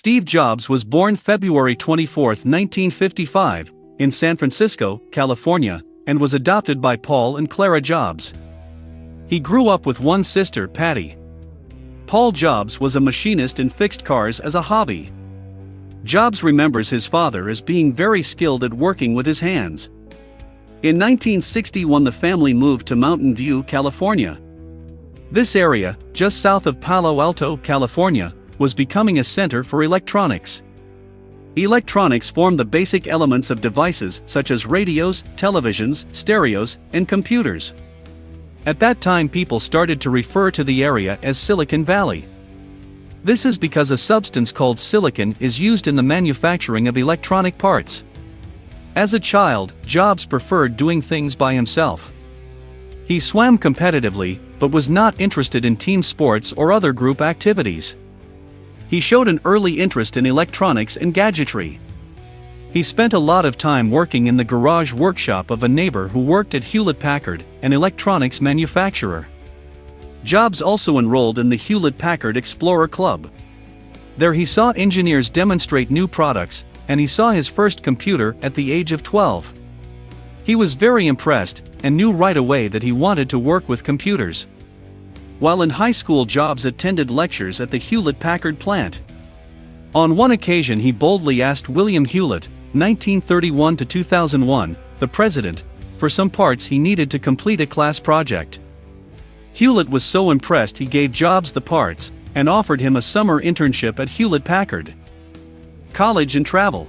Steve Jobs was born February 24, 1955, in San Francisco, California, and was adopted by Paul and Clara Jobs. He grew up with one sister, Patty. Paul Jobs was a machinist in fixed cars as a hobby. Jobs remembers his father as being very skilled at working with his hands. In 1961, the family moved to Mountain View, California. This area, just south of Palo Alto, California, was becoming a center for electronics. Electronics form the basic elements of devices such as radios, televisions, stereos, and computers. At that time, people started to refer to the area as Silicon Valley. This is because a substance called silicon is used in the manufacturing of electronic parts. As a child, Jobs preferred doing things by himself. He swam competitively, but was not interested in team sports or other group activities. He showed an early interest in electronics and gadgetry. He spent a lot of time working in the garage workshop of a neighbor who worked at Hewlett-Packard, an electronics manufacturer. Jobs also enrolled in the Hewlett-Packard Explorer Club. There he saw engineers demonstrate new products, and he saw his first computer at the age of 12. He was very impressed, and knew right away that he wanted to work with computers. While in high school, Jobs attended lectures at the Hewlett-Packard plant. On one occasion, he boldly asked William Hewlett, 1931 to 2001, the president, for some parts he needed to complete a class project. Hewlett was so impressed he gave Jobs the parts, and offered him a summer internship at Hewlett-Packard. College and travel.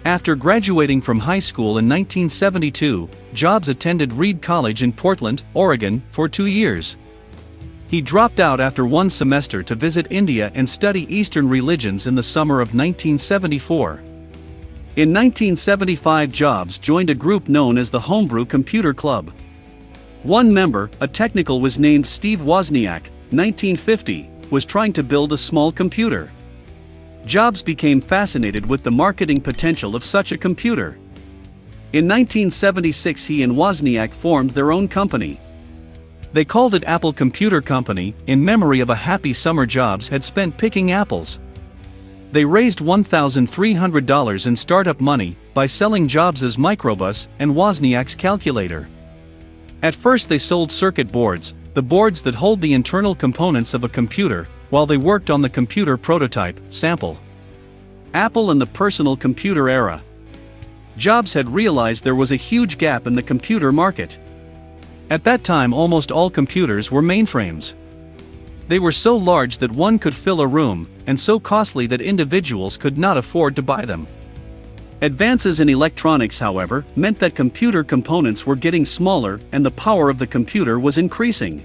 After graduating from high school in 1972, Jobs attended Reed College in Portland, Oregon, for 2 years. He dropped out after one semester to visit India and study Eastern religions in the summer of 1974. In 1975, Jobs joined a group known as the Homebrew Computer Club. One member, a technical, was named Steve Wozniak, 1950, was trying to build a small computer. Jobs became fascinated with the marketing potential of such a computer. In 1976, he and Wozniak formed their own company. They called it Apple Computer Company, in memory of a happy summer Jobs had spent picking apples. They raised $1,300 in startup money by selling Jobs' microbus and Wozniak's calculator. At first they sold circuit boards, the boards that hold the internal components of a computer, while they worked on the computer prototype, sample. Apple and the personal computer era. Jobs had realized there was a huge gap in the computer market. At that time, almost all computers were mainframes. They were so large that one could fill a room, and so costly that individuals could not afford to buy them. Advances in electronics, however, meant that computer components were getting smaller and the power of the computer was increasing.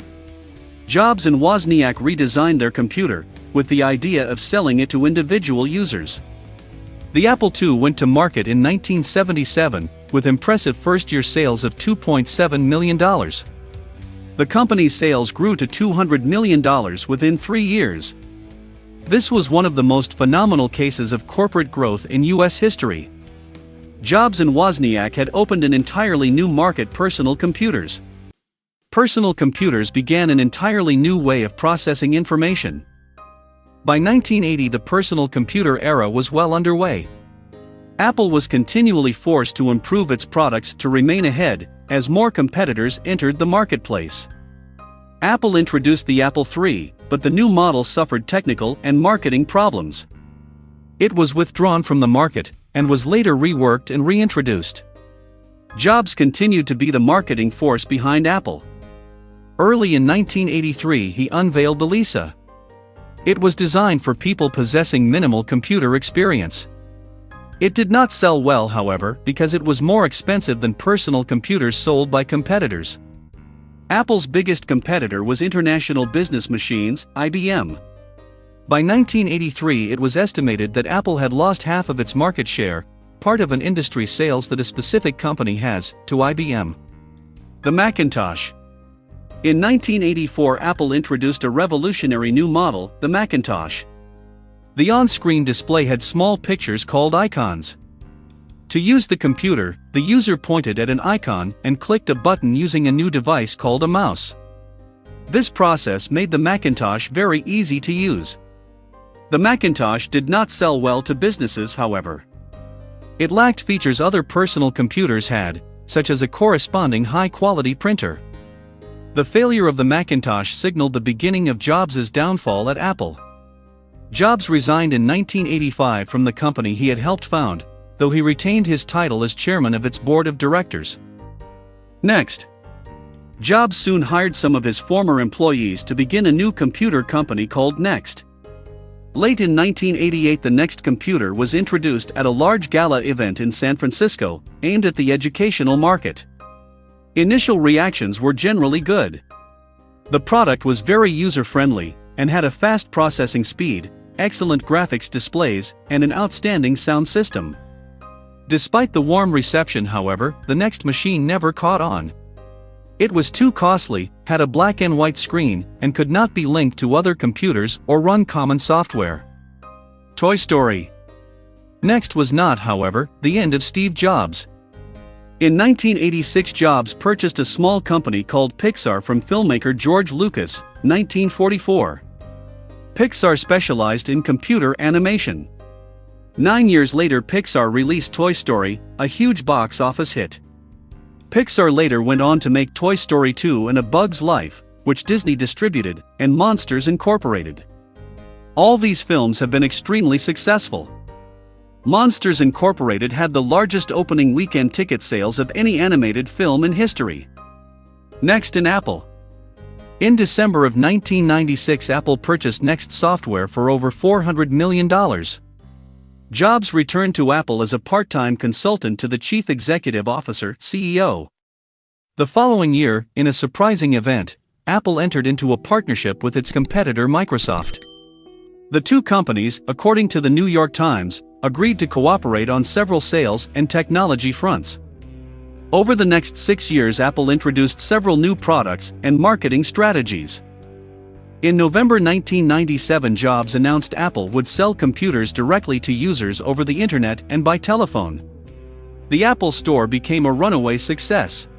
Jobs and Wozniak redesigned their computer, with the idea of selling it to individual users. The Apple II went to market in 1977, with impressive first-year sales of $2.7 million. The company's sales grew to $200 million within 3 years. This was one of the most phenomenal cases of corporate growth in U.S. history. Jobs and Wozniak had opened an entirely new market: personal computers. Personal computers began an entirely new way of processing information. By 1980, the personal computer era was well underway. Apple was continually forced to improve its products to remain ahead, as more competitors entered the marketplace. Apple introduced the Apple III, but the new model suffered technical and marketing problems. It was withdrawn from the market, and was later reworked and reintroduced. Jobs continued to be the marketing force behind Apple. Early in 1983, he unveiled the Lisa. It was designed for people possessing minimal computer experience. It did not sell well, however, because it was more expensive than personal computers sold by competitors. Apple's biggest competitor was International Business Machines, IBM. By 1983, it was estimated that Apple had lost half of its market share, part of an industry sales that a specific company has, to IBM. The Macintosh. In 1984, Apple introduced a revolutionary new model, the Macintosh. The on-screen display had small pictures called icons. To use the computer, the user pointed at an icon and clicked a button using a new device called a mouse. This process made the Macintosh very easy to use. The Macintosh did not sell well to businesses, however. It lacked features other personal computers had, such as a corresponding high-quality printer. The failure of the Macintosh signaled the beginning of Jobs' downfall at Apple. Jobs resigned in 1985 from the company he had helped found, though he retained his title as chairman of its board of directors. Next, Jobs soon hired some of his former employees to begin a new computer company called Next. Late in 1988, the Next computer was introduced at a large gala event in San Francisco, aimed at the educational market. Initial reactions were generally good. The product was very user-friendly, and had a fast processing speed, excellent graphics displays, and an outstanding sound system. Despite the warm reception, however, the Next machine never caught on. It was too costly, had a black and white screen, and could not be linked to other computers or run common software. Toy Story. Next was not, however, the end of Steve Jobs. In 1986, Jobs purchased a small company called Pixar from filmmaker George Lucas, 1944. Pixar specialized in computer animation. 9 years later, Pixar released Toy Story, a huge box office hit. Pixar later went on to make Toy Story 2 and A Bug's Life, which Disney distributed, and Monsters Incorporated. All these films have been extremely successful. Monsters Incorporated had the largest opening weekend ticket sales of any animated film in history. Next in Apple. In December of 1996, Apple purchased Next Software for over $400 million. Jobs returned to Apple as a part-time consultant to the Chief Executive Officer (CEO). The following year, in a surprising event, Apple entered into a partnership with its competitor Microsoft. The two companies, according to the New York Times, agreed to cooperate on several sales and technology fronts. Over the next 6 years, Apple introduced several new products and marketing strategies. In November 1997, Jobs announced Apple would sell computers directly to users over the internet and by telephone. The Apple Store became a runaway success.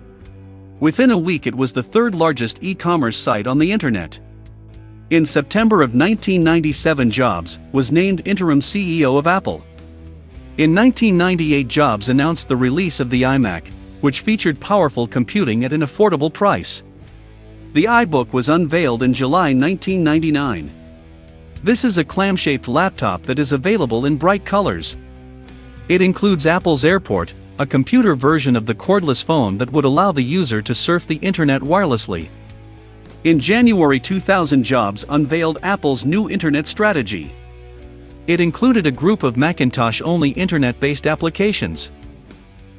Within a week, it was the third largest e-commerce site on the internet. In September of 1997, Jobs was named interim CEO of Apple. In 1998, Jobs announced the release of the iMac, which featured powerful computing at an affordable price. The iBook was unveiled in July 1999. This is a clam-shaped laptop that is available in bright colors. It includes Apple's Airport, a computer version of the cordless phone that would allow the user to surf the internet wirelessly. In January 2000, Jobs unveiled Apple's new internet strategy. It included a group of Macintosh-only internet-based applications.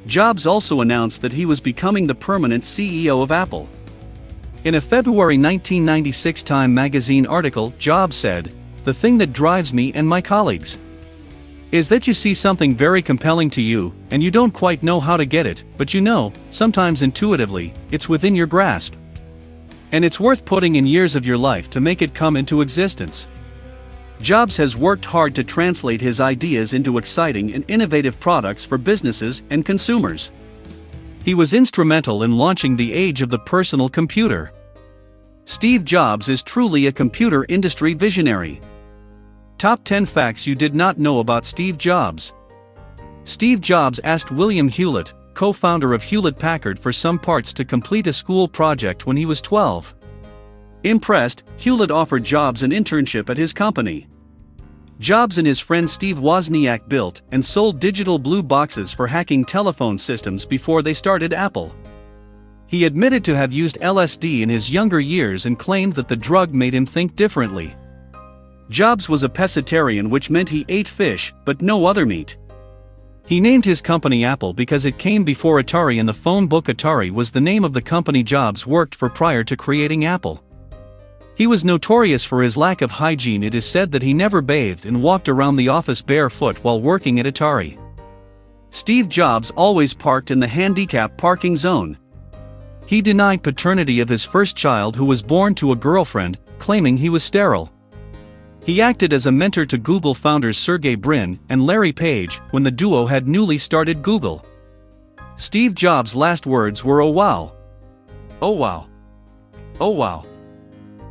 Jobs also announced that he was becoming the permanent CEO of Apple. In a February 1996 Time magazine article, Jobs said, "The thing that drives me and my colleagues is that you see something very compelling to you, and you don't quite know how to get it, but you know, sometimes intuitively, it's within your grasp. And it's worth putting in years of your life to make it come into existence." Jobs has worked hard to translate his ideas into exciting and innovative products for businesses and consumers. He was instrumental in launching the age of the personal computer. Steve Jobs is truly a computer industry visionary. Top 10 facts you did not know about Steve Jobs. Steve Jobs asked William Hewlett, co-founder of Hewlett-Packard, for some parts to complete a school project when he was 12. Impressed, Hewlett offered Jobs an internship at his company. Jobs and his friend Steve Wozniak built and sold digital blue boxes for hacking telephone systems before they started Apple. He admitted to have used LSD in his younger years and claimed that the drug made him think differently. Jobs was a pescatarian, which meant he ate fish, but no other meat. He named his company Apple because it came before Atari, and the phone book Atari was the name of the company Jobs worked for prior to creating Apple. He was notorious for his lack of hygiene. It is said that he never bathed and walked around the office barefoot while working at Atari. Steve Jobs always parked in the handicap parking zone. He denied paternity of his first child, who was born to a girlfriend, claiming he was sterile. He acted as a mentor to Google founders Sergey Brin and Larry Page when the duo had newly started Google. Steve Jobs' last words were, "Oh wow. Oh wow. Oh wow."